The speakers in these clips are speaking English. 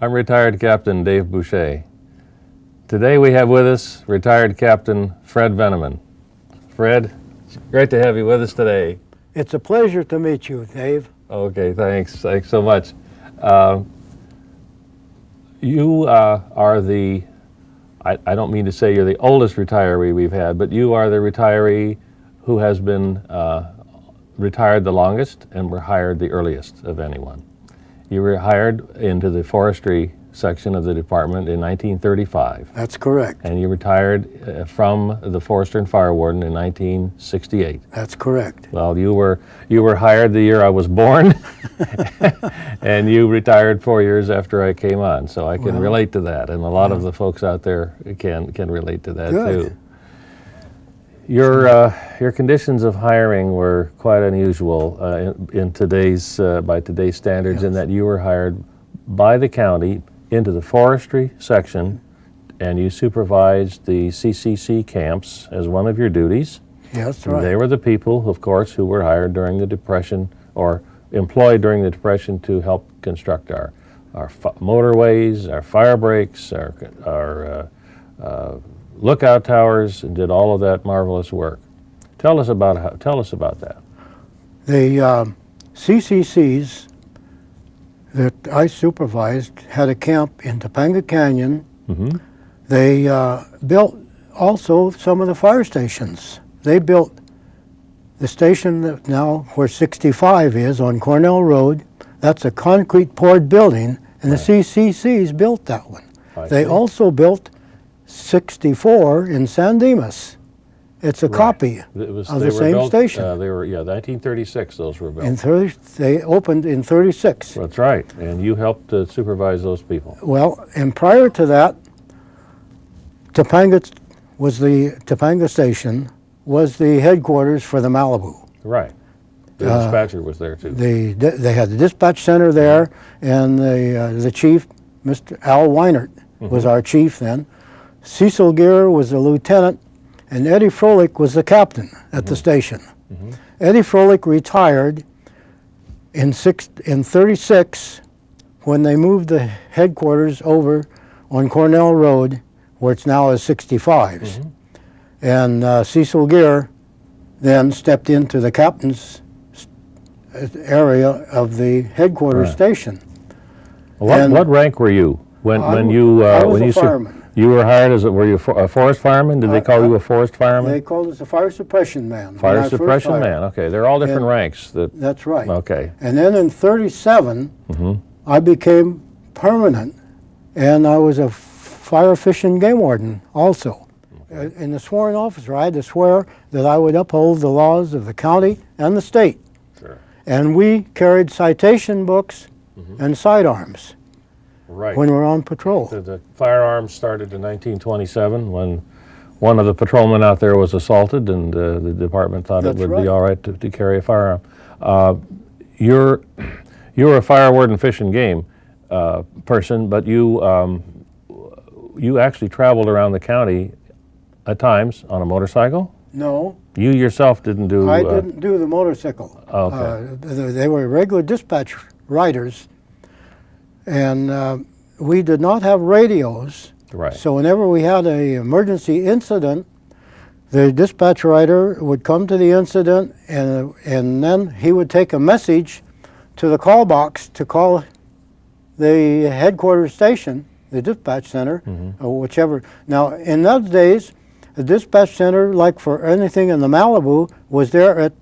I'm retired Captain Dave Boucher. Today we have with us retired Captain Fred Venneman. Fred, it's great to have you with us today. It's a pleasure to meet you, Dave. Okay, thanks. Thanks so much. You are the, I don't mean to say you're the oldest retiree we've had, but you are the retiree who has been retired the longest and were hired the earliest of anyone. You were hired into the forestry section of the department in 1935. That's correct. And you retired from the Forester and Fire Warden in 1968. That's correct. Well, you were hired the year I was born, and you retired 4 years after I came on. So I can relate to that, and a lot of the folks out there can relate to that too. Your conditions of hiring were quite unusual in today's by today's standards, in that you were hired by the county into the forestry section, and you supervised the CCC camps as one of your duties. Yes, that's right. They were the people, of course, who were hired during the Depression or employed during the Depression to help construct our motorways, our fire breaks, our lookout towers, and did all of that marvelous work. Tell us about that. The CCCs that I supervised had a camp in Topanga Canyon. Mm-hmm. They built also some of the fire stations. They built the station that now where 65 is on Cornell Road. That's a concrete poured building, and the CCCs built that one. They also built 64 in San Dimas. It's a copy of the same station. They were 1936. Those were built. They opened in 36. That's right, and you helped supervise those people. Well, and prior to that, Topanga station was the headquarters for the Malibu. Right. The dispatcher was there too. They had the dispatch center there, and the chief, Mr. Al Weinert, was our chief then. Cecil Gear was the lieutenant, and Eddie Froelich was the captain at the station. Eddie Froelich retired in 36 when they moved the headquarters over on Cornell Road, where it's now is 65s. And Cecil Gear then stepped into the captain's area of the headquarters station. What rank were you when you I was a fireman. You were hired as were you a forest fireman? Did they call you a forest fireman? They called us a fire suppression man. Fire suppression man. Okay, they're all different ranks. That's right. Okay. And then in 37, I became permanent, and I was a fire fish and game warden also. In the sworn officer, I had to swear that I would uphold the laws of the county and the state. Sure. And we carried citation books and sidearms. Right. When we were on patrol. The firearms started in 1927 when one of the patrolmen out there was assaulted, and the department thought it would be all right to carry a firearm. You're a fire warden, fish and game person, but you actually traveled around the county at times on a motorcycle? No. You yourself didn't do... I didn't do the motorcycle. Okay. They were regular dispatch riders. And we did not have radios. Right. So whenever we had an emergency incident, the dispatch rider would come to the incident, and then he would take a message to the call box to call the headquarters station, the dispatch center, or whichever. Now, in those days, the dispatch center, like for anything in the Malibu, was there at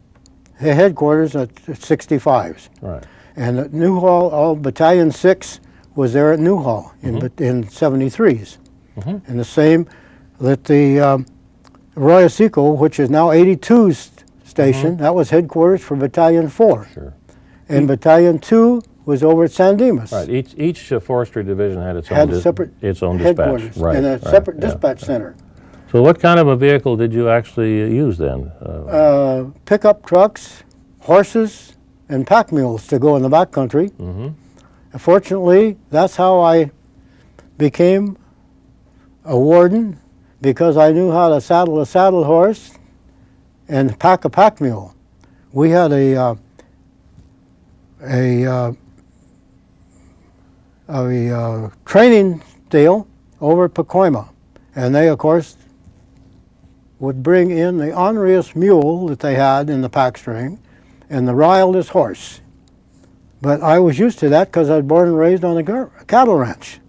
the headquarters at 65s. Right. And at Newhall, Battalion 6 was there at Newhall in 73s. And the same that the Arroyo Seco, which is now 82's station, that was headquarters for Battalion 4. Sure. And Battalion 2 was over at San Dimas. Right. Each forestry division had its own headquarters, dispatch. Right. And a separate dispatch center. So what kind of a vehicle did you actually use then? Pickup trucks, horses, and pack mules to go in the backcountry. Fortunately, that's how I became a warden, because I knew how to saddle a saddle horse and pack a pack mule. We had a a training deal over at Pacoima. And they, of course, would bring in the orneriest mule that they had in the pack string and the wildest horse. But I was used to that because I was born and raised on a cattle ranch.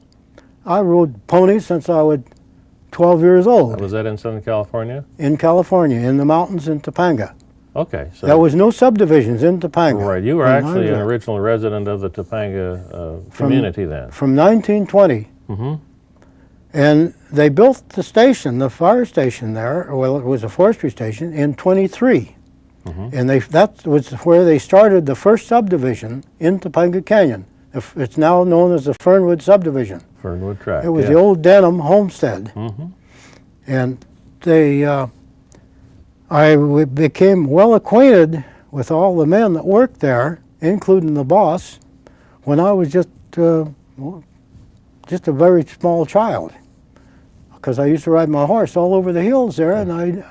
I rode ponies since I was 12 years old. Was that in Southern California? In California, in the mountains in Topanga. Okay. So there was no subdivisions in Topanga. Right. You were actually an original resident of the Topanga community then. From 1920. Mm-hmm. And they built the station, the fire station there, well, it was a forestry station, in 23. Mm-hmm. And that was where they started the first subdivision in Topanga Canyon. It's now known as the Fernwood subdivision. Fernwood Tract. It was the old Denham homestead. Mm-hmm. And I became well acquainted with all the men that worked there, including the boss, when I was just a very small child. Because I used to ride my horse all over the hills there, and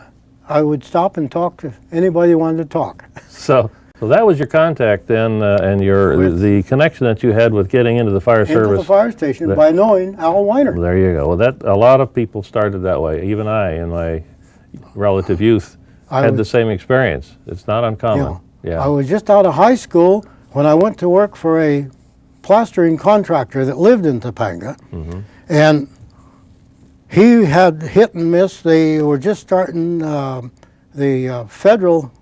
I would stop and talk to anybody who wanted to talk. So that was your contact then, and the connection that you had with getting into the fire service. Into the fire station by knowing Al Weiner. There you go. Well, a lot of people started that way. Even I, in my relative youth, had the same experience. It's not uncommon. Yeah. I was just out of high school when I went to work for a plastering contractor that lived in Topanga, mm-hmm. and he had hit and miss. They were just starting the federal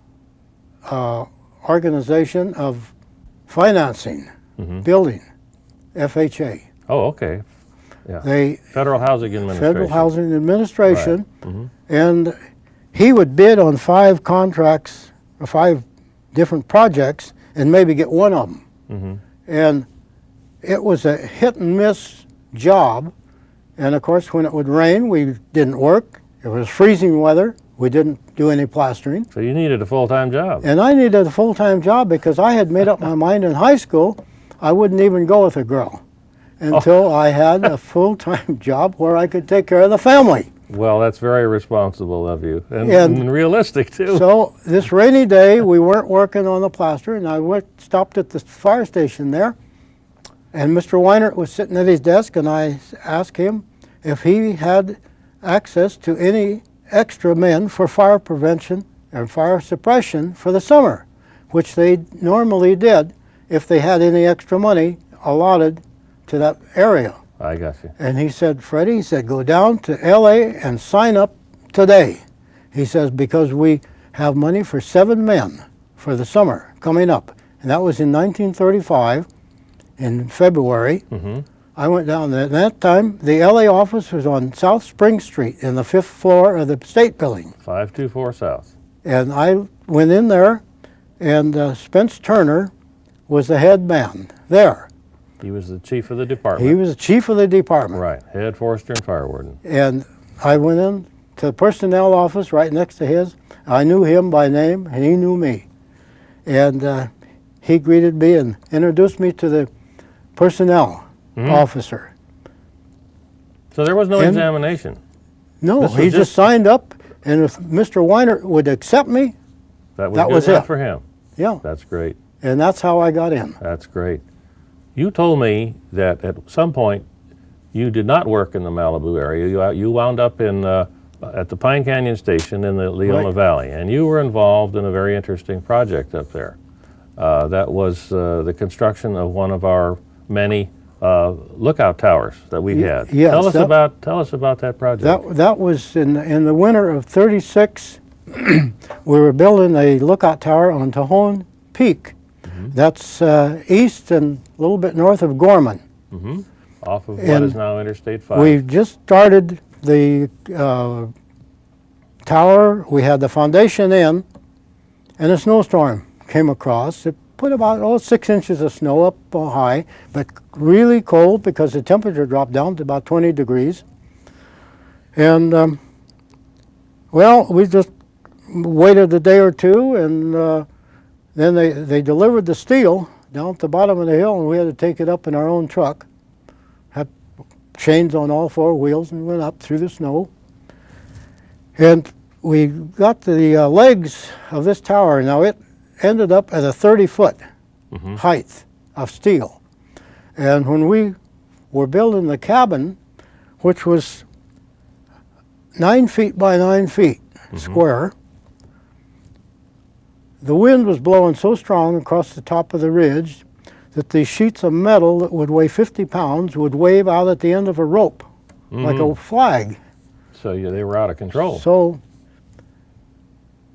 organization of financing, mm-hmm. building, FHA. Oh, okay. Yeah. Federal Housing Administration. Federal Housing Administration, right. Mm-hmm. And he would bid on 5 contracts, or 5 different projects, and maybe get one of them. Mm-hmm. And it was a hit and miss job. And of course, when it would rain, we didn't work. It was freezing weather. We didn't do any plastering. So you needed a full-time job. And I needed a full-time job because I had made up my mind in high school I wouldn't even go with a girl until I had a full-time job where I could take care of the family. Well, that's very responsible of you, and realistic too. So this rainy day, we weren't working on the plaster, and I stopped at the fire station there, and Mr. Weinert was sitting at his desk, and I asked him if he had access to any extra men for fire prevention and fire suppression for the summer, which they normally did if they had any extra money allotted to that area. I got you. And he said, Freddie, he said, go down to LA and sign up today. He says, because we have money for 7 men for the summer coming up. And that was in 1935, in February. Mm-hmm. I went down there. At that time, the LA office was on South Spring Street in the 5th floor of the State Building. 524 South. And I went in there, and Spence Turner was the head man there. He was the chief of the department. He was the chief of the department. Right, head forester and fire warden. And I went in to the personnel office right next to his. I knew him by name, and he knew me. And he greeted me and introduced me to the personnel officer. So there was no examination? No, he just signed up, and if Mr. Weiner would accept me, that was it for him. Yeah. That's great. And that's how I got in. That's great. You told me that at some point you did not work in the Malibu area. You wound up at the Pine Canyon Station in the Leona Valley, and you were involved in a very interesting project up there. That was the construction of one of our many lookout towers that we had. Yes, tell us about that project. That was in the winter of '36. We were building a lookout tower on Tejon Peak. Mm-hmm. That's east and a little bit north of Gorman. Mm-hmm. Off of what is now Interstate 5. We just started the tower. We had the foundation in, and a snowstorm came across. It put about 6 inches of snow up high, but really cold because the temperature dropped down to about 20 degrees. And well, we just waited a day or two, and then they delivered the steel down at the bottom of the hill, and we had to take it up in our own truck. Had chains on all 4 wheels, and went up through the snow. And we got the legs of this tower. Now it ended up at a 30-foot height of steel. And when we were building the cabin, which was 9 feet by 9 feet square. The wind was blowing so strong across the top of the ridge that these sheets of metal that would weigh 50 pounds would wave out at the end of a rope, like a flag. So they were out of control. So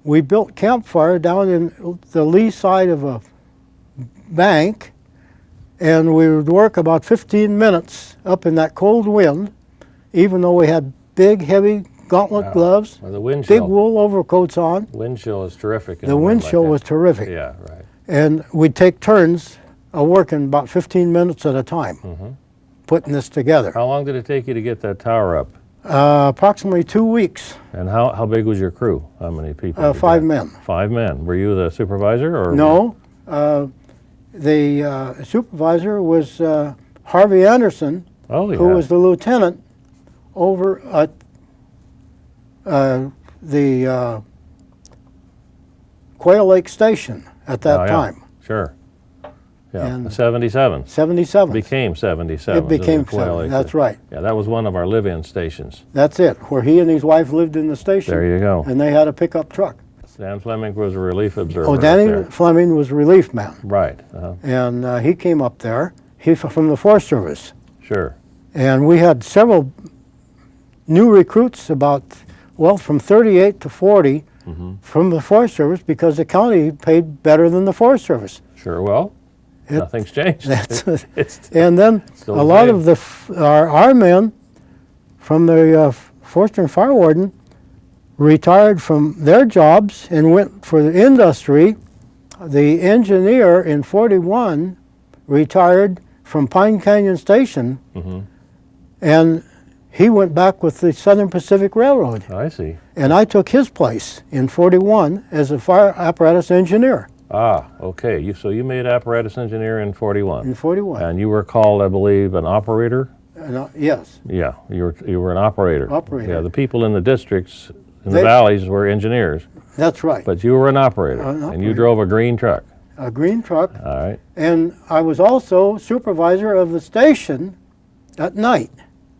we built campfire down in the lee side of a bank, and we would work about 15 minutes up in that cold wind, even though we had big, heavy gauntlet gloves, Well, the wind big chill. wool overcoats on. Wind chill is terrific. The wind chill was terrific. Yeah, right. And we'd take turns of working about 15 minutes at a time, putting this together. How long did it take you to get that tower up? Approximately 2 weeks, And how big was your crew? How many people? did you 5 have? men. 5 men. Were you the supervisor or? No, the supervisor was Harvey Anderson, Oh, yeah. who was the lieutenant over at the Quail Lake Station at that Oh, yeah. time, Sure. Yeah. And- 77. 77. Became 77. It became Quail 7. Lake. That's right. Yeah, that was one of our live-in stations. That's it, where he and his wife lived in the station. There you go. And they had a pickup truck. Dan Fleming was a relief observer. Oh, up Danny there. Fleming was relief man, Right. and he came up there. He's from the Forest Service. Sure. And we had several new recruits, about, well, from 38 to 40 from the Forest Service, because the county paid better than the Forest Service. Sure. Well, It- nothing's changed. That's, It's and then Still a the lot same. of our men from the Forester and Fire Warden retired from their jobs and went for the industry. The engineer in 41 retired from Pine Canyon Station, and he went back with the Southern Pacific Railroad. I see. And I took his place in 41 as a fire apparatus engineer Ah, okay. So you made apparatus engineer in 41. in 41. And you were called, I believe, an operator? Yes, Yeah, you were an operator. Operator. Yeah, the people in the districts, in the They- valleys were engineers, that's right. but you were an operator. An And you operator. drove a green truck. A green truck. All right. And I was also supervisor of the station at night.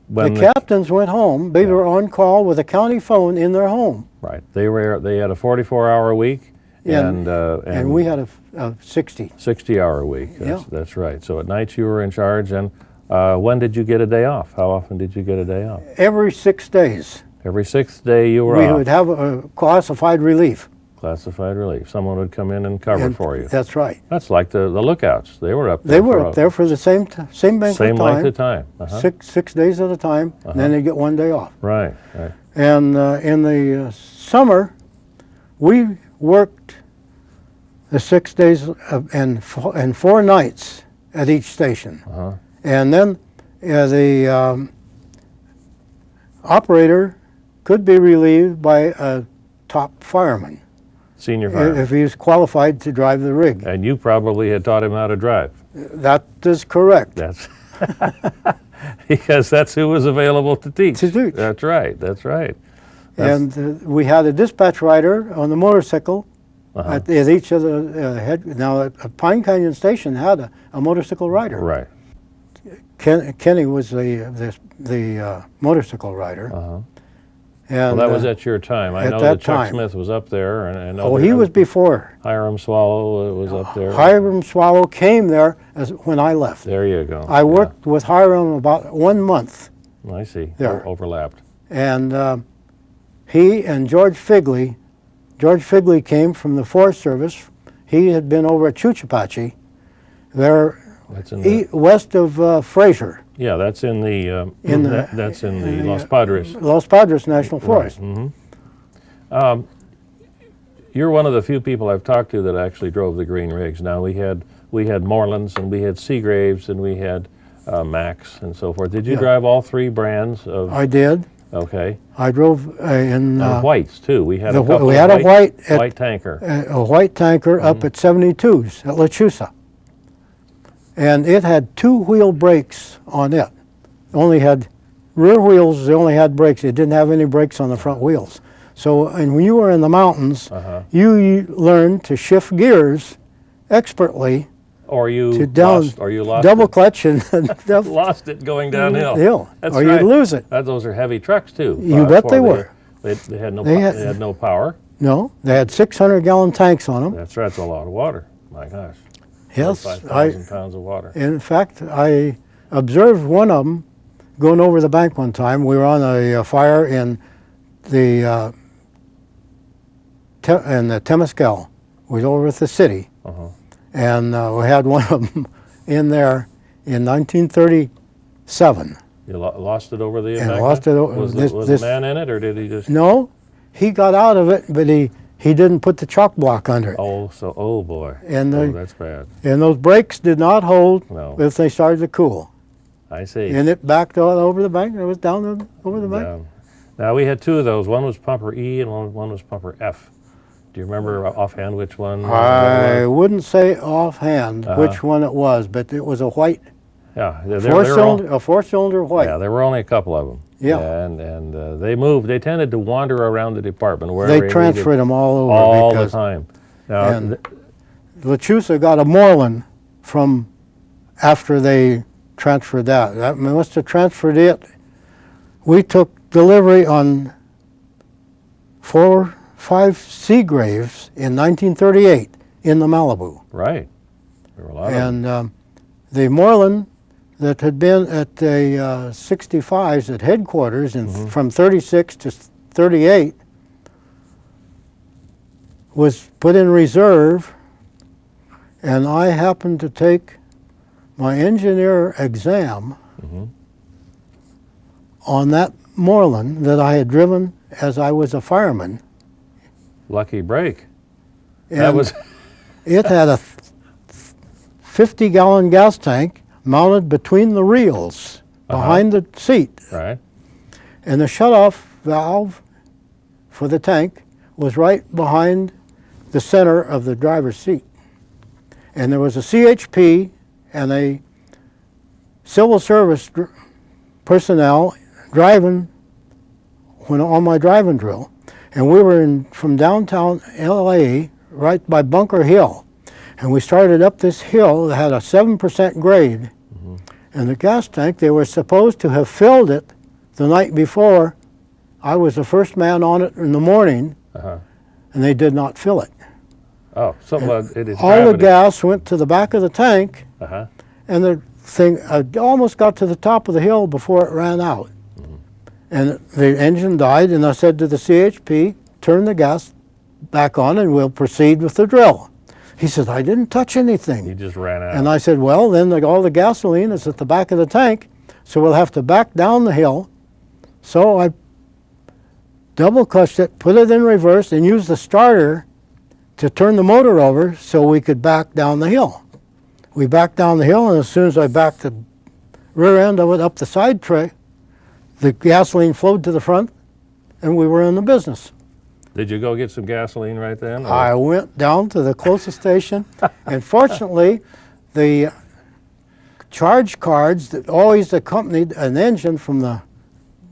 When The captains went home. They were on call with a county phone in their home. Right. They had a 44-hour week and And we had a 60. 60-hour week. Yeah. That's right. So at night you were in charge. And when did you get a day off? How often did you get a day off? Every 6 days, Every sixth day you were we off. would have a classified relief. Classified relief. Someone would come in and cover And for you. That's right. That's like the lookouts. They were up there. They were up there for the same length Same of length time, of time. Uh-huh. six days at a time, and then they get 1 day off. Right. Right. And in the summer, we worked the 6 days and 4 nights at each station. Uh-huh. And then the operator could be relieved by a top fireman Senior fireman. if he was qualified to drive the rig. And you probably had taught him how to drive. That is correct. That's because that's who was available to teach. To teach. That's right. That's right. And we had a dispatch rider on the motorcycle Uh-huh. at each of the head. Now, Pine Canyon Station had a motorcycle rider. Right. Kenny was the motorcycle rider. Uh-huh. And, Well, that was at your time. I at know that that Chuck time. Smith was up there, and oh, he was before. Hiram Swallow was up there. Hiram Swallow came there when I left. There you go. I worked with Hiram about 1 month, Yeah. I see. there. Overlapped. and he and George Figley came from the Forest Service. He had been over at Chuchapachi, there That's in the, west of Fraser, yeah, that's in the in the- that's in the Los Padres. Los Padres National Forest. Right. Mm-hmm. You're one of the few people I've talked to that actually drove the green rigs. Now we had Morelands and we had Seagraves and we had Max and so forth. Did you Yeah. drive all 3 brands of? I did. Okay. I drove in And whites too. We had the a couple we of had a white at, white tanker. a white tanker up at 72s at Lechusa, and it had 2-wheel brakes on it. Only had rear wheels. They only had brakes. It didn't have any brakes on the front wheels. So, and when you were in the mountains, Uh-huh. you learned to shift gears expertly Or you to down, lost, or you lost double it. clutch and Lost it going downhill. hill, That's or right. you'd lose it. Those are heavy trucks too. You bet they were. They had no. They They had- had no power. No, they had 600-gallon tanks on them. That's right. That's a lot of water. My gosh. Yes, 5,000 pounds of water. in fact, I observed one of them going over the bank one time. We were on a fire in the Temescal. We was over at the city, Uh-huh. and we had one of them in there in 1937. You lost it over the And embankment? lost it over- Was, this- was this- the man in it, or did he just? No, he got out of it, but he didn't put the chalk block under it. Oh boy. And Oh, the- that's bad. And those brakes did not hold No. if they started to cool. I see. And it backed all over the bank. It was down over the bank. Down. Now we had two of those. One was pumper E and one was pumper F. Do you remember offhand which one? I wouldn't say offhand Uh-huh. which one it was, but it was a white Yeah, they were all- four-cylinder white. Yeah, there were only a couple of them. Yeah. And they moved. They tended to wander around the department wherever They needed transferred them all over all the because time. Now, and Lechusa got a Moreland from after they transferred that. That must have transferred it. We took delivery on 5 Seagraves in 1938 in the Malibu. right. There were a lot of them. And the Moreland that had been at the 65s at headquarters from 36 to 38 was put in reserve, and I happened to take my engineer exam on that Moreland that I had driven as I was a fireman. Lucky break. And That was it had a 50-gallon gas tank mounted between the reels behind the seat. right. And the shutoff valve for the tank was right behind the center of the driver's seat. And there was a CHP and a civil service personnel driving on my driving drill. And we were from downtown LA right by Bunker Hill. And we started up this hill that had a 7% grade. And the gas tank, they were supposed to have filled it the night before. I was the first man on it in the morning, Uh-huh. and they did not fill it. Oh, so it is All the gravity. gas went to the back of the tank, Uh-huh. and the thing almost got to the top of the hill before it ran out. And the engine died, and I said to the CHP, turn the gas back on and we'll proceed with the drill. He said, I didn't touch anything. He just ran out. And I said, well, then all the gasoline is at the back of the tank, so we'll have to back down the hill. So I double clutched it, put it in reverse, and used the starter to turn the motor over so we could back down the hill. We backed down the hill, and as soon as I backed the rear end of it up the side tray, the gasoline flowed to the front, and we were in the business. Did you go get some gasoline right then? or- I went down to the closest station, and fortunately, the charge cards that always accompanied an engine from the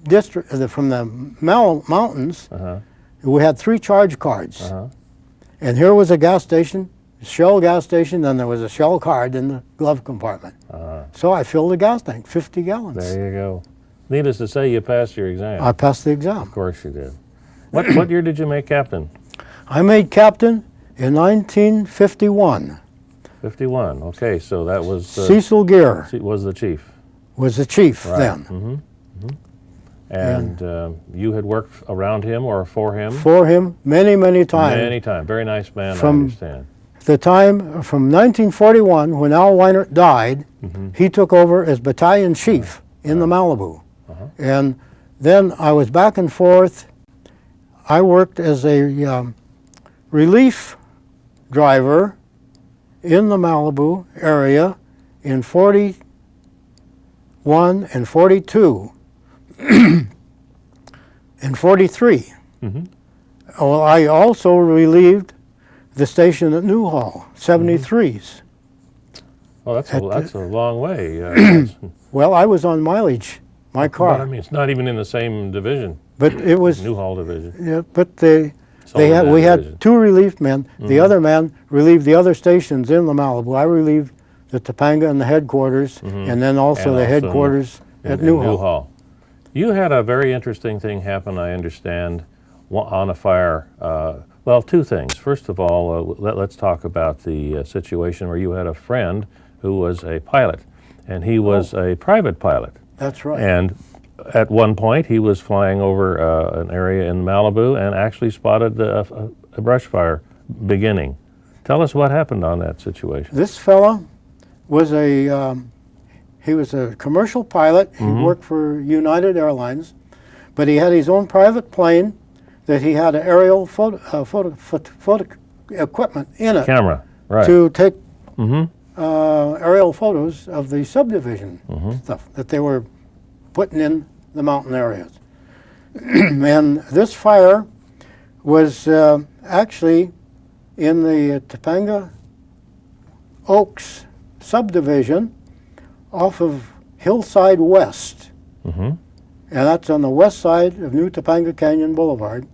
district, from the mountains, Uh-huh. we had 3 charge cards. Uh-huh. And here was a gas station, Shell gas station, and there was a Shell card in the glove compartment. Uh-huh. So I filled the gas tank, 50 gallons. There you go. Needless to say, you passed your exam. I passed the exam. Of course you did. What year did you make captain? I made captain in 1951. 51. Okay, so that was Cecil Gear was the chief. was the chief Right. then. Mm-hmm. And you had worked around him or for him? For him many, many times. Many times. Very nice man, I From- understand. The time from 1941, when Al Weinert died, he took over as battalion chief in the Malibu. And then I was back and forth. I worked as a relief driver in the Malibu area in 41 and 42 and 43. Well, I also relieved the station at Newhall, 73s. Well, that's a long way. Well, I was on mileage, my But I car, mean, it's not even in the same division, but it was. Newhall division. Yeah, but we that had division. 2 relief men. The other man relieved the other stations in the Malibu. I relieved the Topanga and the headquarters, and then also And the also headquarters at in Newhall. You had a very interesting thing happen, I understand, on a fire. Well, two things. First of all, let's talk about the situation where you had a friend who was a pilot, and he was a private pilot. That's right. And at one point, he was flying over an area in Malibu and actually spotted a brush fire beginning. Tell us what happened on that situation. This fella was he was a commercial pilot. He worked for United Airlines, but he had his own private plane that he had an aerial photo equipment in it. Camera, right. To take aerial photos of the subdivision stuff that they were putting in the mountain areas. And this fire was actually in the Topanga Oaks subdivision off of Hillside West. And that's on the west side of New Topanga Canyon Boulevard.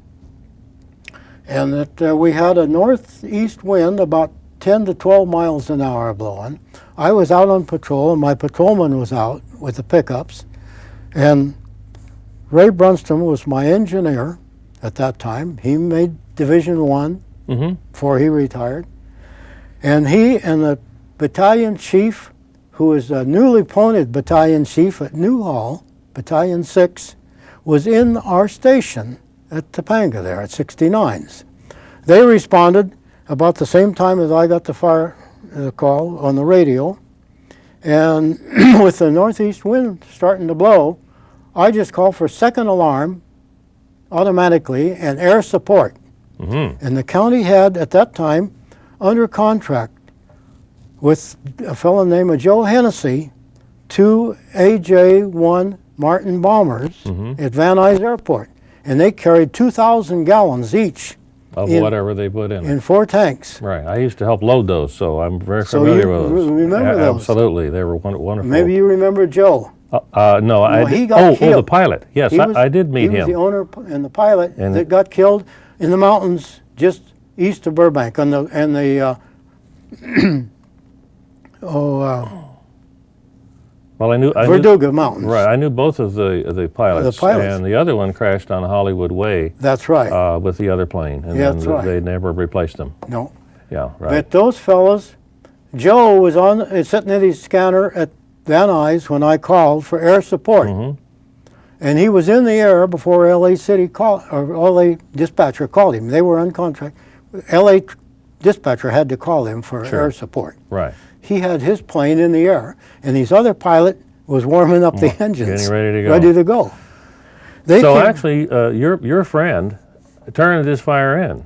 And that we had a northeast wind about 10 to 12 miles an hour blowing. I was out on patrol, and my patrolman was out with the pickups. And Ray Brunston was my engineer at that time. He made Division I before he retired. And he and the battalion chief, who was a newly appointed battalion chief at Newhall, Battalion 6, was in our station at Topanga there at 69s. They responded about the same time as I got the fire call on the radio. And with the northeast wind starting to blow, I just called for second alarm automatically and air support. And the county had, at that time, under contract with a fellow named Joe Hennessy, 2 AJ-1 Martin bombers at Van Nuys Airport. And they carried 2,000 gallons each. Of whatever they put in. In 4 tanks. Right. I used to help load those, so I'm very familiar with those. So you remember those? Absolutely. They were wonderful. Maybe you remember Joe. No, I he did. got killed. The pilot. Yes, I did meet him. He was the owner and the pilot that got killed in the mountains just east of Burbank on the well, I knew Verduga Mountains. Right, I knew both of the pilots. And the other one crashed on Hollywood Way. That's right. With the other plane, and That's then right. they never replaced them. No. Yeah, right. But those fellows, Joe was sitting at his scanner at Van Nuys when I called for air support. And he was in the air before LA City LA dispatcher called him. They were on contract. LA dispatcher had to call him for air support. Right. He had his plane in the air, and his other pilot was warming up the engines. Getting ready to go. Ready to go. So actually, your friend turned this fire in.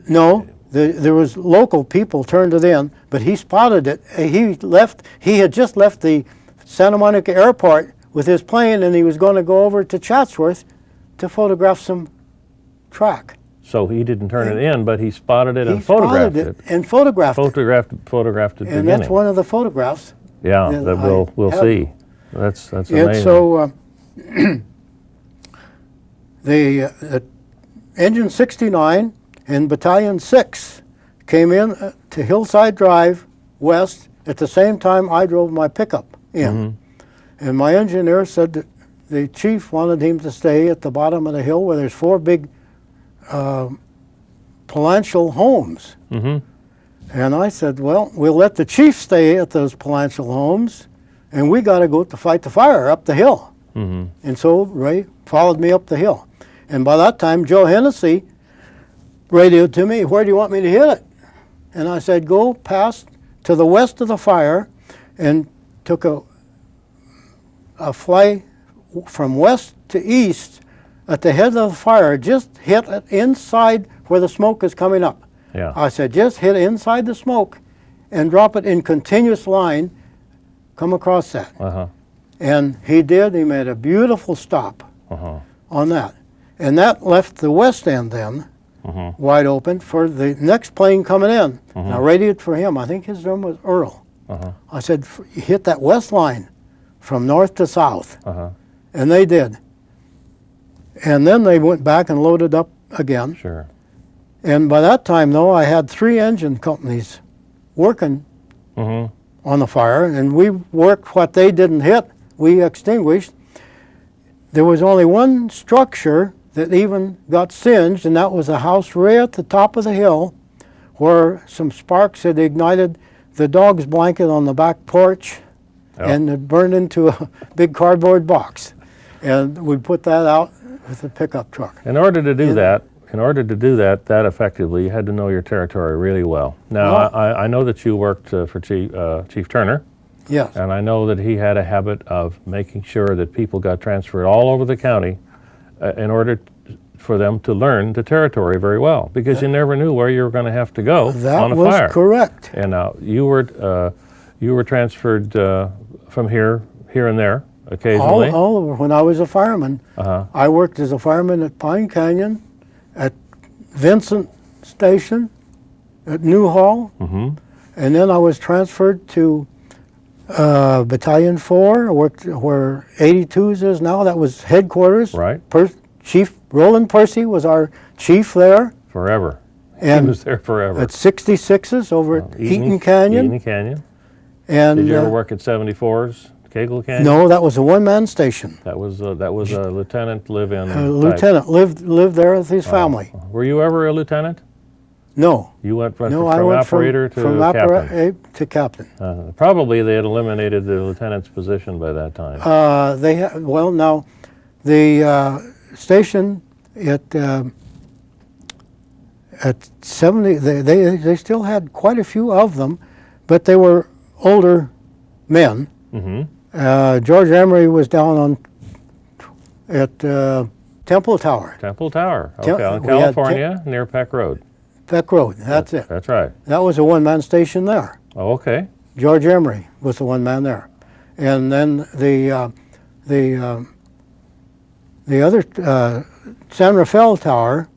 No, there was local people turned it in, but he spotted it. He had just left the Santa Monica airport with his plane, and he was going to go over to Chatsworth to photograph some track. So he didn't turn it in, but he spotted it and photographed it. And photographed it. Photographed it And that's one of the photographs. Yeah, that we'll see. That's amazing. And so the Engine 69 and Battalion 6 came in to Hillside Drive West at the same time I drove my pickup in. And my engineer said that the chief wanted him to stay at the bottom of the hill where there's 4 big palatial homes. And I said, well, we'll let the chief stay at those palatial homes, and we got to go to fight the fire up the hill. And so Ray followed me up the hill. And by that time, Joe Hennessy radioed to me, where do you want me to hit it? And I said, go past to the west of the fire, and took a fly from west to east at the head of the fire, just hit it inside where the smoke is coming up. Yeah. I said, just hit inside the smoke and drop it in continuous line, come across that. And he did. He made a beautiful stop on that. And that left the west end then wide open for the next plane coming in. And I radioed for him. I think his name was Earl. I said, hit that west line from north to south. And they did. And then they went back and loaded up again. Sure. And by that time, though, I had 3 engine companies working on the fire, and we worked what they didn't hit, we extinguished. There was only one structure that even got singed, and that was a house right at the top of the hill where some sparks had ignited the dog's blanket on the back porch, and it burned into a big cardboard box. And we put that out with a pickup truck. In order to do that, that effectively, you had to know your territory really well. Now, I know that you worked for Chief Turner. Yes. And I know that he had a habit of making sure that people got transferred all over the county in order for them to learn the territory very well, because you never knew where you were going to have to go on a fire. That was correct. And now you were transferred from here and there occasionally. All over. When I was a fireman, I worked as a fireman at Pine Canyon, at Vincent Station, at Newhall, and then I was transferred to Battalion 4, worked where 82s is now. That was headquarters. Right. Chief Roland Percy was our chief there. Forever. And he was there forever. At 66s over at Eaton Canyon. Eaton Canyon. And did you ever work at 74s, Cagle Canyon? No, that was a one-man station. That was a lieutenant live-in. Lieutenant lived there with his family. Were you ever a lieutenant? No. You went from I went operator to from captain? To captain. Probably they had eliminated the lieutenant's position by that time. Well, now, the station at 70, they still had quite a few of them, but they were older men. George Emery was down at Temple Tower. Temple Tower, okay, on California, near Peck Road. Peck Road, that's it. That's right. That was a one-man station there. Oh, okay. George Emery was the one man there. And then the other San Rafael Tower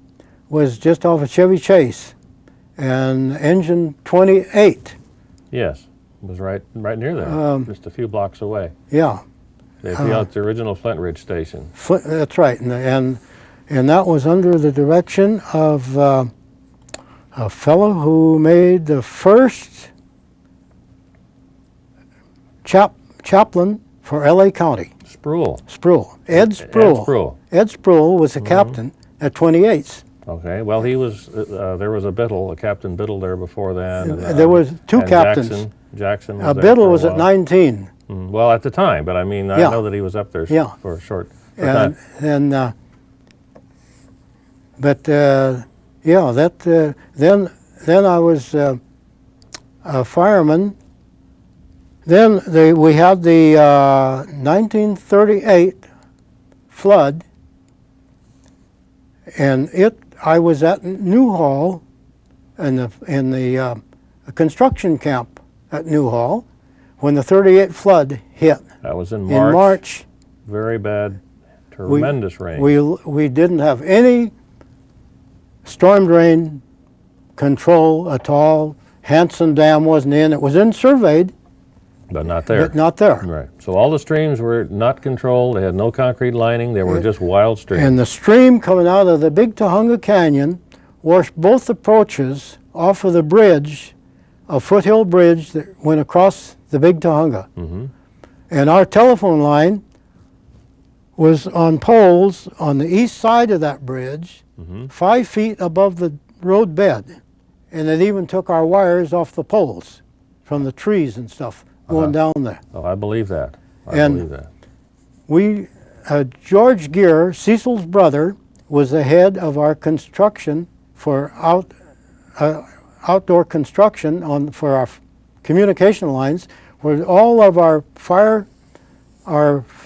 was just off of Chevy Chase, and engine 28. Yes, it was right near there, just a few blocks away. Yeah. It's the original Flint Ridge station. That's right, and that was under the direction of a fellow who made the first chaplain for L.A. County. Sproul. Ed Sproul. Ed Sproul was a captain at 28th. Okay, well he was, there was a Captain Biddle there before then. There was two captains. Jackson was there Biddle for a was at while. 19. Well, at the time, but I mean, I know that he was up there for a short time. Then I was a fireman. Then we had the 1938 flood, and I was at Newhall in the construction camp at Newhall when the 38 flood hit. That was in In March. Very bad, tremendous rain. We didn't have any storm drain control at all. Hanson Dam wasn't in. It was in surveyed. But not there. But not there. Right. So all the streams were not controlled. They had no concrete lining. They were just wild streams. And the stream coming out of the Big Topanga Canyon washed both approaches off of the bridge, a foothill bridge that went across the Big Topanga. And our telephone line was on poles on the east side of that bridge, 5 feet above the road bed. And it even took our wires off the poles from the trees and stuff going down there. Oh, I believe that. I believe that. We, George Gear, Cecil's brother, was the head of our construction for outdoor construction for our communication lines, where all of our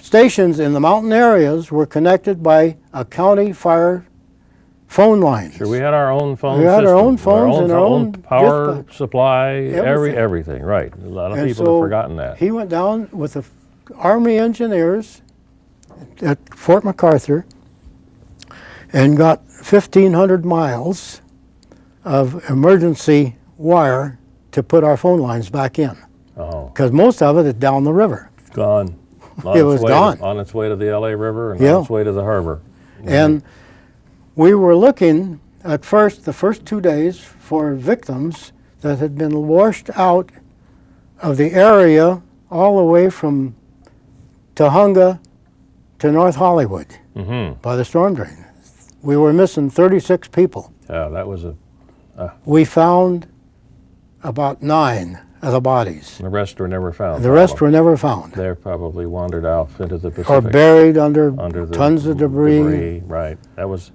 stations in the mountain areas were connected by a county fire phone lines. Sure, we had our own phone We had system, our own phones and our own power dispatch. supply, Everything. everything, right. A lot of And people so have forgotten that. he went down with the Army engineers at Fort MacArthur and got 1,500 miles of emergency wire to put our phone lines back in. Oh, Because most of it is down the river. gone. It was gone. On its way to the LA River and Yeah. on its way to the harbor. And we were looking at the first 2 days, for victims that had been washed out of the area all the way from Topanga to North Hollywood by the storm drain. We were missing 36 people. Yeah, that was We found about 9 of the bodies. the rest were never found. The rest were never found. They're probably wandered off into the Pacific. Or buried under the tons of debris. Right. That was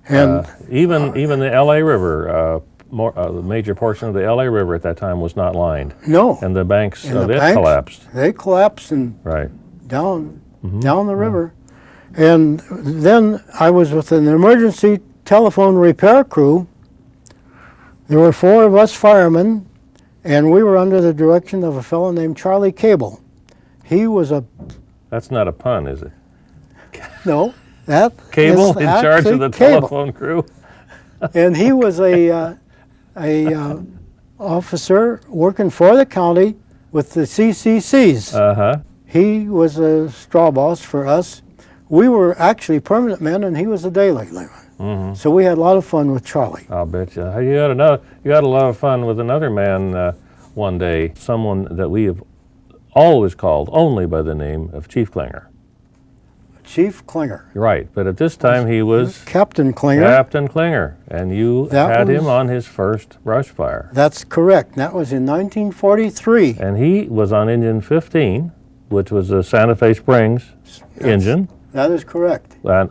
And even the L.A. River. A major portion of the L.A. River at that time was not lined, no, and the banks And of the it banks, collapsed. they collapsed and Right. down the river. And then I was with an emergency telephone repair crew. There were 4 of us firemen, and we were under the direction of a fellow named Charlie Cable. He was a That's not a pun, is it? no, that Cable is in charge of the actually Cable. telephone crew. And he was a officer working for the county with the CCCs. He was a straw boss for us. We were actually permanent men, and he was a day layman. So we had a lot of fun with Charlie. I'll bet you. You had a lot of fun with another man one day. Someone that we have always called only by the name of Chief Klinger. Chief Klinger. Right, but at this time he was Captain Klinger. Captain Klinger, and you had him on his first brush fire. That's correct. That was in 1943. And he was on engine 15, which was a Santa Fe Springs engine. That is correct. And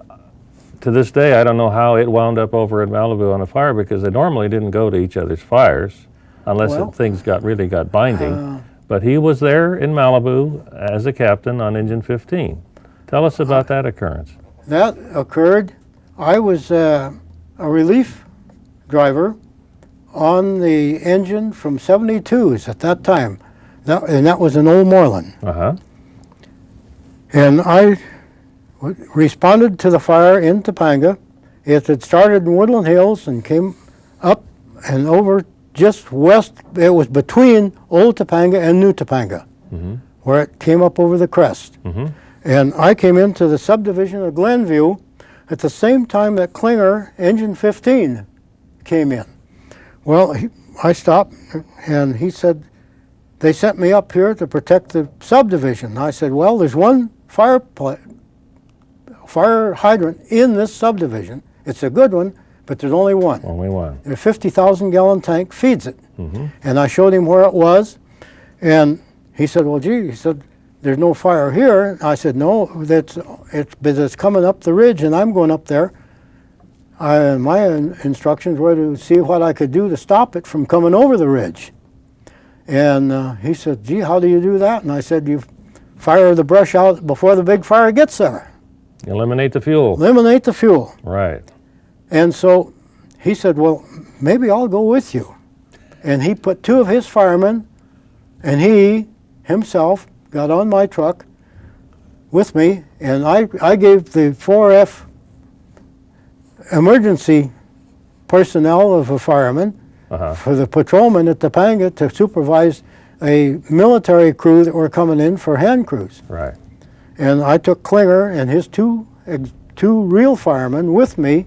to this day, I don't know how it wound up over in Malibu on a fire, because they normally didn't go to each other's fires unless things really got binding. But he was there in Malibu as a captain on engine 15. Tell us about that occurrence. That occurred. I was a relief driver on the engine from 72s at that time. And that was an old Moreland. And I responded to the fire in Topanga. It had started in Woodland Hills and came up and over just west. It was between Old Topanga and New Topanga, where it came up over the crest. And I came into the subdivision of Glenview at the same time that Klinger, engine 15, came in. Well, I stopped, and he said, they sent me up here to protect the subdivision. I said, well, there's one fire hydrant in this subdivision. It's a good one, but there's only one. Only one. A 50,000-gallon tank feeds it. And I showed him where it was, and he said, well, gee, he said, there's no fire here. I said, no, it's coming up the ridge, and I'm going up there. My instructions were to see what I could do to stop it from coming over the ridge. And he said, gee, how do you do that? And I said, you fire the brush out before the big fire gets there. Eliminate the fuel. Eliminate the fuel. Right. And so he said, well, maybe I'll go with you. And he put 2 of his firemen, and he himself got on my truck with me, and I gave the 4F emergency personnel of a fireman for the patrolmen at Topanga to supervise a military crew that were coming in for hand crews. Right. And I took Klinger and his two real firemen with me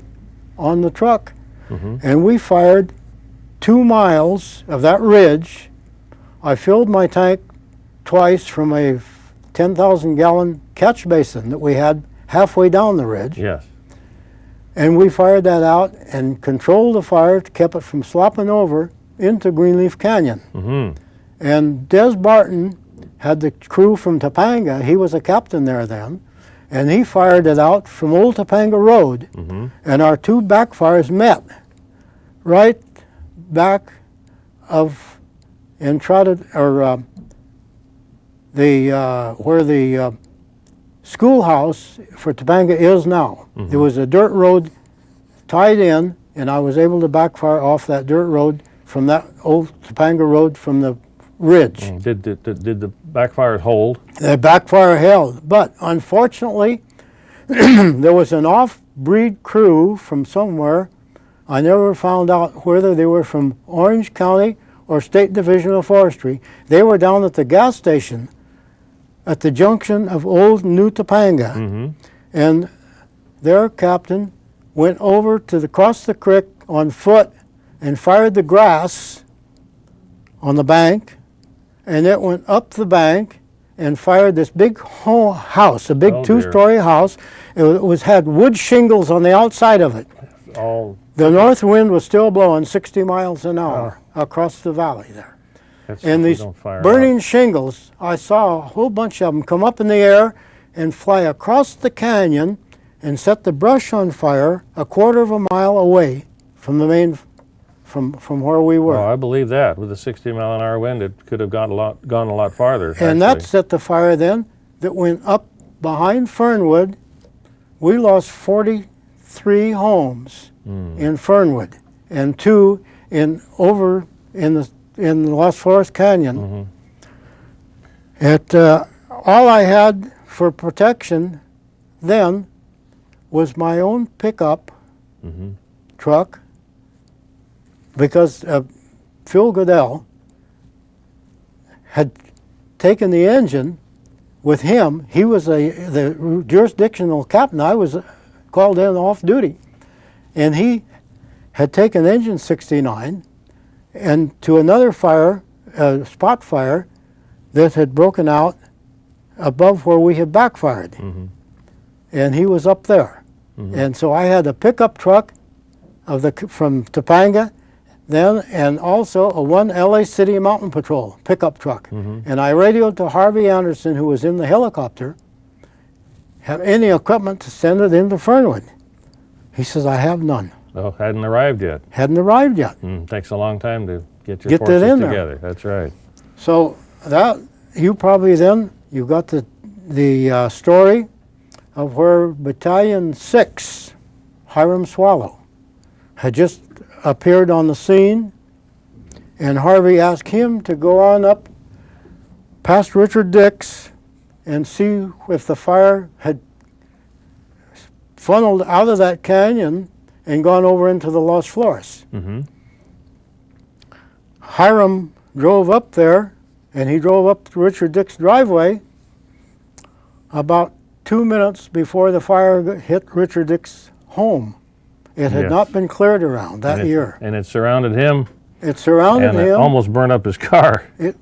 on the truck, and we fired 2 miles of that ridge. I filled my tank twice from a 10,000-gallon catch basin that we had halfway down the ridge. Yes. And we fired that out and controlled the fire to keep it from slopping over into Greenleaf Canyon. And Des Barton had the crew from Topanga. He was a captain there then. And he fired it out from Old Topanga Road. And our 2 backfires met right back of where the schoolhouse for Topanga is now. There was a dirt road tied in, and I was able to backfire off that dirt road from that Old Topanga Road from the ridge. Did the backfires hold? The backfire held, but unfortunately, there was an off-breed crew from somewhere. I never found out whether they were from Orange County or State Division of Forestry. They were down at the gas station at the junction of Old and New Topanga. And their captain went over to across the creek on foot and fired the grass on the bank and it went up the bank and fired this big house, a big Oh, dear. two-story house. It had wood shingles on the outside of it. All The north wind was still blowing 60 miles an hour across the valley there. And you these don't fire burning shingles, I saw a whole bunch of them come up in the air and fly across the canyon and set the brush on fire a quarter of a mile away from the main, from where we were. Oh, I believe that. With a 60-mile-an-hour wind, it could have gone a lot farther. And that set the fire then that went up behind Fernwood. We lost 43 homes in Fernwood and 2 over in Las Flores Canyon. All I had for protection then was my own pickup truck, because Phil Goodell had taken the engine with him. He was the jurisdictional captain. I was called in off duty. And he had taken engine 69 and to another fire, spot fire, that had broken out above where we had backfired. And he was up there. And so I had a pickup truck from Topanga then, and also a 1 LA City Mountain Patrol pickup truck. And I radioed to Harvey Anderson, who was in the helicopter, have any equipment to send it into Fernwood. He says, I have none. Oh, hadn't arrived yet. Hadn't arrived yet. Takes a long time to get your Get that forces in there. together. That's right. So that, you probably then, you got the story of where Battalion 6, Hiram Swallow, had just appeared on the scene, and Harvey asked him to go on up past Richard Dix and see if the fire had funneled out of that canyon and gone over into the Las Flores. Hiram drove up there, and he drove up to Richard Dix's driveway about 2 minutes before the fire hit Richard Dix's home. It had not been cleared around that year. And it surrounded him. It surrounded and him. it almost burned up his car. It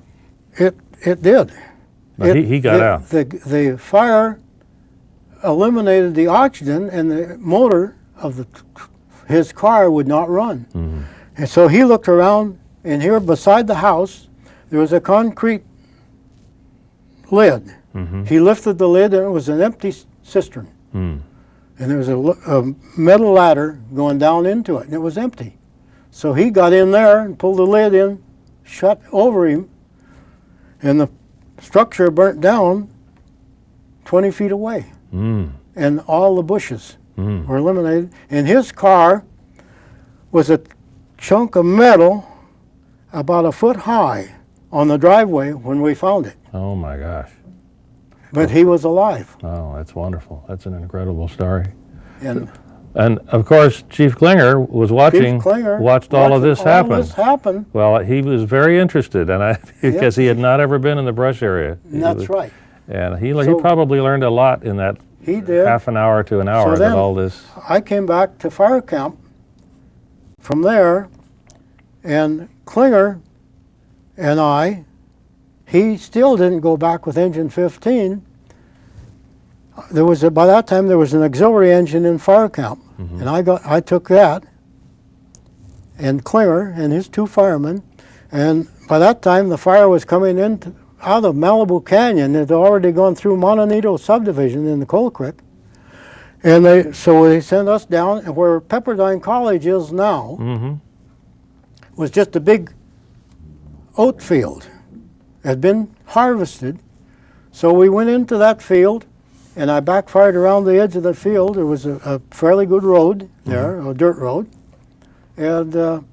did. But he got out. The fire eliminated the oxygen, and the motor of his car would not run. And so he looked around, and here beside the house, there was a concrete lid. He lifted the lid, and it was an empty cistern. And there was a metal ladder going down into it, and it was empty. So he got in there and pulled the lid in, shut over him, and the structure burnt down 20 feet away. And all the bushes were eliminated. And his car was a chunk of metal about a foot high on the driveway when we found it. Oh my gosh. But he was alive. Oh, that's wonderful. That's an incredible story. And of course, Chief Klinger was watching, watched all of this happen. Well, he was very interested, and because he had not ever been in the brush area. That's right. And he probably learned a lot in that half an hour to an hour that all this. I came back to fire camp from there, and Klinger and he still didn't go back with engine 15. By that time there was an auxiliary engine in fire camp, and I took that, and Klinger and his 2 firemen, and by that time the fire was coming out of Malibu Canyon. It had already gone through Mononito subdivision in the Coal Creek, and so they sent us down, and where Pepperdine College is now was just a big oat field. It had been harvested, so we went into that field, and I backfired around the edge of the field. There was a fairly good road there, a dirt road, and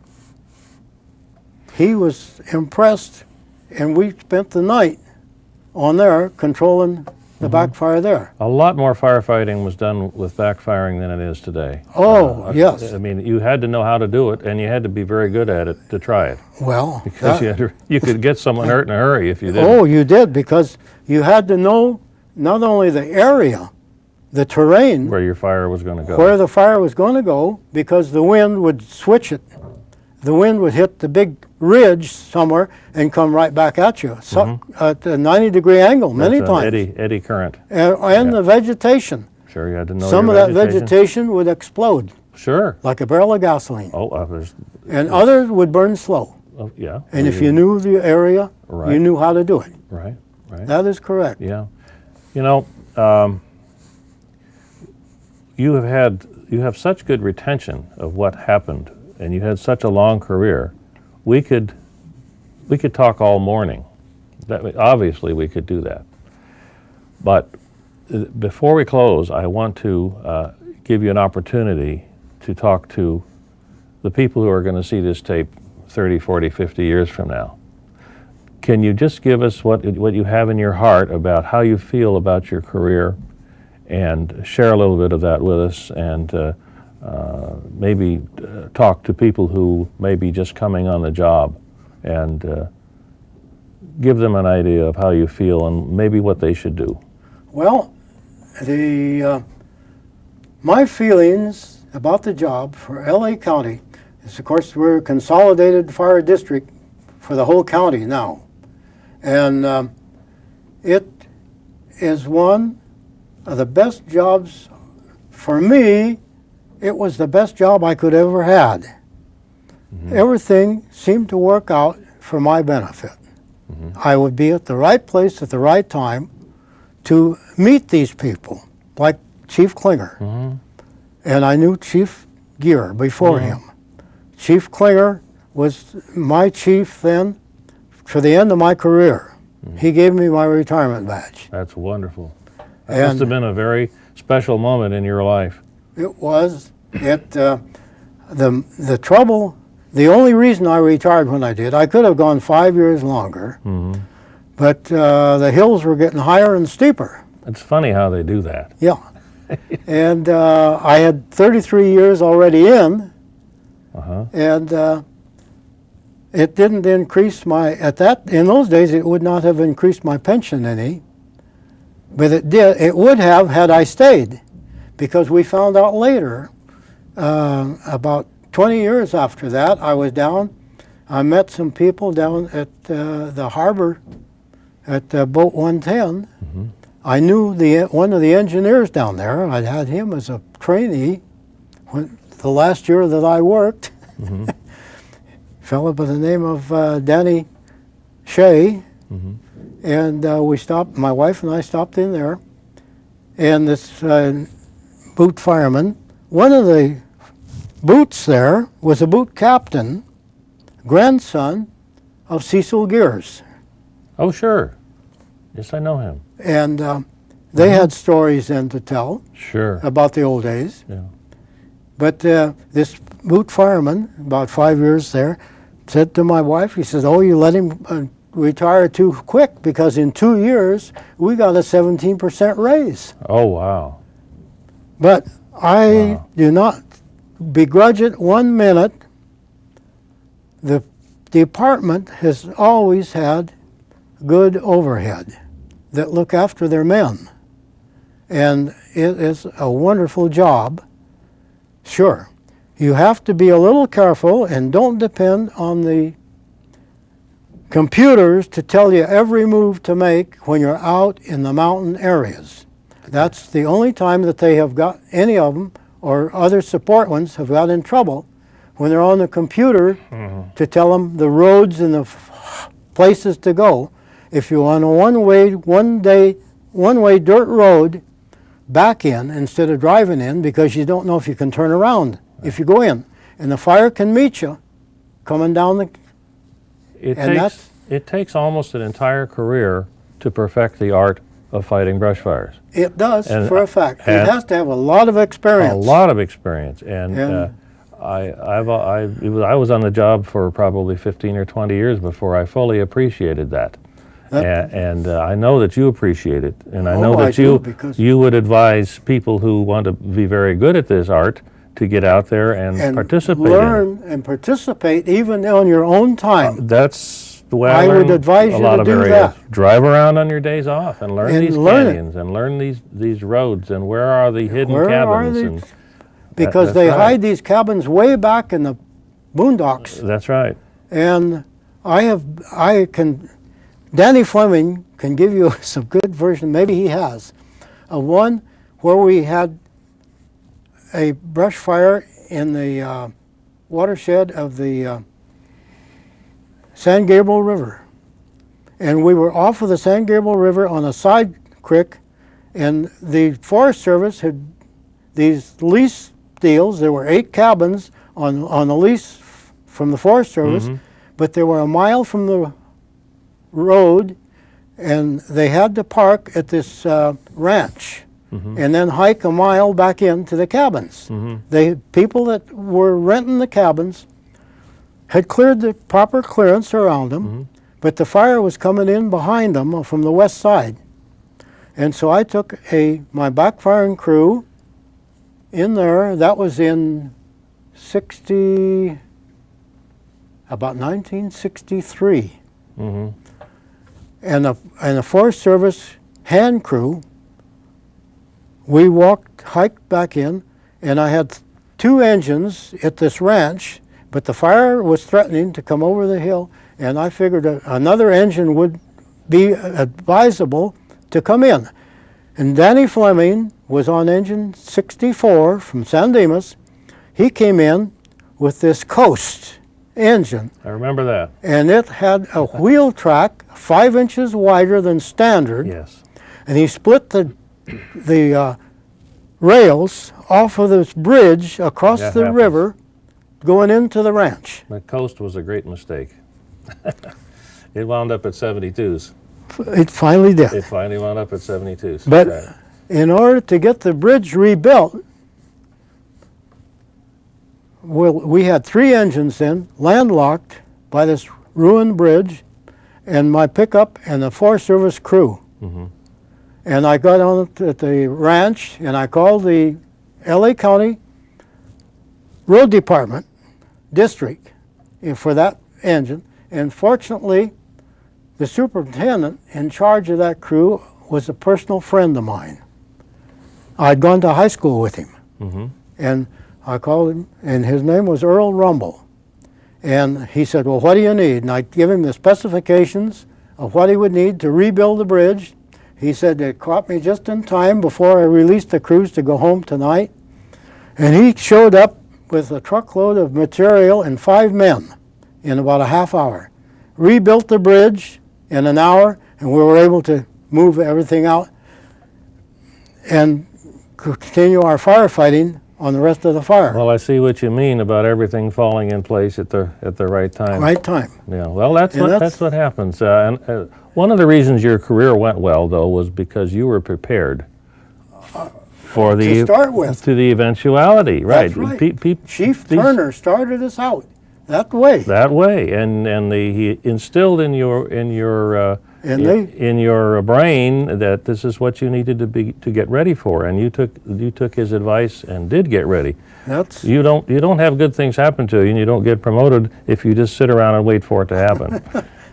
he was impressed, and we spent the night on there controlling the backfire there. A lot more firefighting was done with backfiring than it is today. Oh, yes. I mean, you had to know how to do it, and you had to be very good at it to try it. Well, because you could get someone hurt in a hurry if you didn't. Oh, you did, because you had to know not only the area, the terrain, where your fire was going to go. where the fire was going to go, because the wind would switch it. the wind would hit the big ridge somewhere and come right back at you, at a 90-degree angle many That's an times. eddy current. And the vegetation. Sure, you had to know Some of your that vegetation would explode Sure. like a barrel of gasoline. Oh, there's, And others would burn slow. oh, yeah. And if you knew the area, Right. you knew how to do it. Right, right. That is correct. Yeah. You know, you have such good retention of what happened, and you had such a long career. We could talk all morning. Obviously, we could do that. But before we close, I want to give you an opportunity to talk to the people who are going to see this tape 30, 40, 50 years from now. Can you just give us what you have in your heart about how you feel about your career, and share a little bit of that with us, and maybe talk to people who may be just coming on the job, and give them an idea of how you feel and maybe what they should do. Well, my feelings about the job for LA County is, of course, we're a consolidated fire district for the whole county now. And it is one of the best jobs, for me, it was the best job I could ever had. Mm-hmm. Everything seemed to work out for my benefit. Mm-hmm. I would be at the right place at the right time to meet these people, like Chief Klinger. Mm-hmm. And I knew Chief Gear before him. Chief Klinger was my chief then for the end of my career. Mm-hmm. He gave me my retirement badge. That's wonderful. That must have been a very special moment in your life. It was. The trouble, the only reason I retired when I did, I could have gone 5 years longer, but the hills were getting higher and steeper. It's funny how they do that. Yeah. And I had 33 years already in, and it didn't increase in those days it would not have increased my pension any, but it would have had I stayed, because we found out later, about 20 years after that, I met some people down at the harbor at Boat 110. Mm-hmm. I knew one of the engineers down there. I'd had him as a trainee the last year that I worked. Mm-hmm. Fellow by the name of Danny Shea. Mm-hmm. And my wife and I stopped in there. And this boot fireman, one of the boots there was a boot captain, grandson of Cecil Gears. Oh, sure. Yes, I know him. And they had stories then to tell. Sure. About the old days. Yeah. But this boot fireman, about 5 years there, said to my wife, he says, "Oh, you let him retire too quick, because in 2 years we got a 17% raise." Oh, wow. But I do not begrudge it 1 minute. The department has always had good overhead that look after their men. And it is a wonderful job. Sure, you have to be a little careful and don't depend on the computers to tell you every move to make when you're out in the mountain areas. That's the only time that they have got, any of them or other support ones have got in trouble, when they're on the computer to tell them the roads and the places to go. If you're on a one-way dirt road, back in instead of driving in, because you don't know if you can turn around if you go in, and the fire can meet you coming down the. It takes almost an entire career to perfect the art of fighting brush fires. It does, for a fact. It has to have a lot of experience. A lot of experience, and I was on the job for probably 15 or 20 years before I fully appreciated that. And I know that you appreciate it, and I know that you would advise people who want to be very good at this art to get out there and participate. Learn and participate even on your own time. That's the way I would advise you to do that. Drive around on your days off and learn these canyons and learn these roads and where are the hidden cabins. Because they hide these cabins way back in the boondocks. That's right. And Danny Fleming can give you some good version, maybe he has, of one where we had a brush fire in the watershed of the San Gabriel River. And we were off of the San Gabriel River on a side creek, and the Forest Service had these lease deals. There were 8 cabins on the lease from the Forest Service, but they were a mile from the road, and they had to park at this ranch and then hike a mile back into the cabins. The people that were renting the cabins had cleared the proper clearance around them, but the fire was coming in behind them from the west side. And so I took my backfiring crew in there. That was in about 1963. And the Forest Service hand crew, we hiked back in, and I had 2 engines at this ranch, but the fire was threatening to come over the hill, and I figured another engine would be advisable to come in. And Danny Fleming was on engine 64 from San Dimas. He came in with this Coast engine. I remember that. And it had a wheel track 5 inches wider than standard. Yes. And he split the rails off of this bridge across That the happens. river going into the ranch. The Coast was a great mistake. It wound up at 72s. It finally did. It finally wound up at 72s. But Right. in order to get the bridge rebuilt, well, we had 3 engines then, landlocked by this ruined bridge, and my pickup and the Forest Service crew. And I got on at the ranch, and I called the LA County Road Department district for that engine. And fortunately, the superintendent in charge of that crew was a personal friend of mine. I'd gone to high school with him. And I called him, and his name was Earl Rumble. And he said, well, what do you need? And I give him the specifications of what he would need to rebuild the bridge. He said it caught me just in time before I released the crews to go home tonight. And he showed up with a truckload of material and 5 men in about a half hour. Rebuilt the bridge in an hour, and we were able to move everything out and continue our firefighting on the rest of the fire. Well, I see what you mean about everything falling in place at the right time. Right time. Yeah. Well, that's And what happens. One of the reasons your career went well, though, was because you were prepared for To start with. to the eventuality. Right. That's right. Chief these- Turner started us out that way. That way, and he instilled in your brain that this is what you needed to get ready for, and you took his advice and did get ready. That's You don't have good things happen to you, and you don't get promoted if you just sit around and wait for it to happen.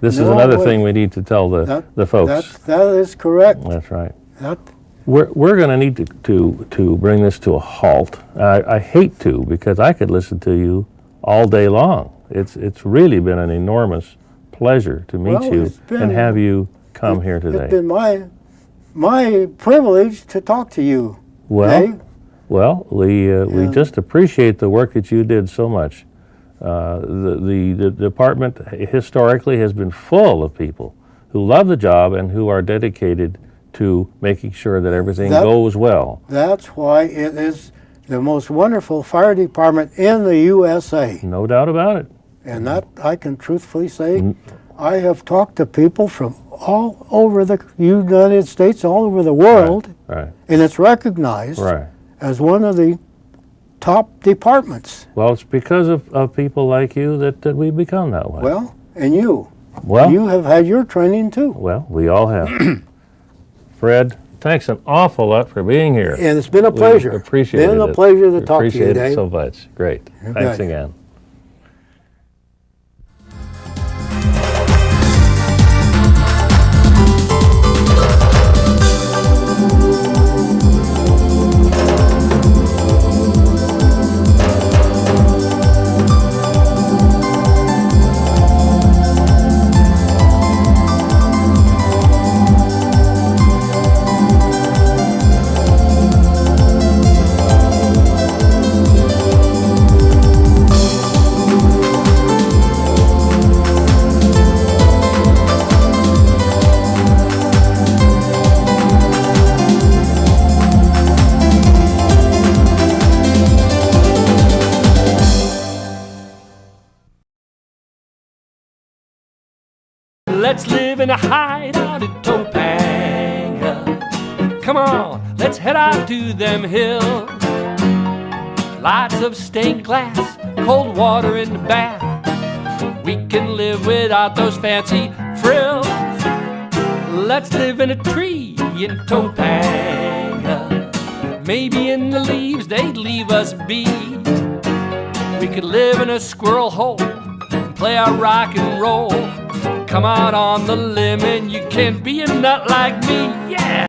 This is No, another wait. thing we need to tell the folks. that is correct. That's right. That, We're going to need to bring this to a halt. I hate to, because I could listen to you all day long. It's really been an enormous pleasure to meet Well, you it's been- and have you come here it's today. been my privilege to talk to you. Well, Dave. well, we Yeah. just appreciate the work that you did so much. The department historically has been full of people who love the job and who are dedicated to making sure that everything That- goes well. That's why it is the most wonderful fire department in the USA. No doubt about it. And that I can truthfully say, I have talked to people from all over the United States, all over the world, Right. and it's recognized Right. as one of the top departments. Well, it's because of people like you that we become that way. Well, and you Well, have had your training too. well, we all have. Fred, thanks an awful lot for being here. And it's been a We pleasure. appreciate it. Been a pleasure to talk to you, Appreciate it Dave. so much. Great. You Thanks bet. again. Let's live in a hideout in Topanga. Come on, let's head out to them hills. Lots of stained glass, cold water in the bath. We can live without those fancy frills. Let's live in a tree in Topanga. Maybe in the leaves they'd leave us be. We could live in a squirrel hole and play our rock and roll. Come out on the limb and you can be a nut like me, yeah!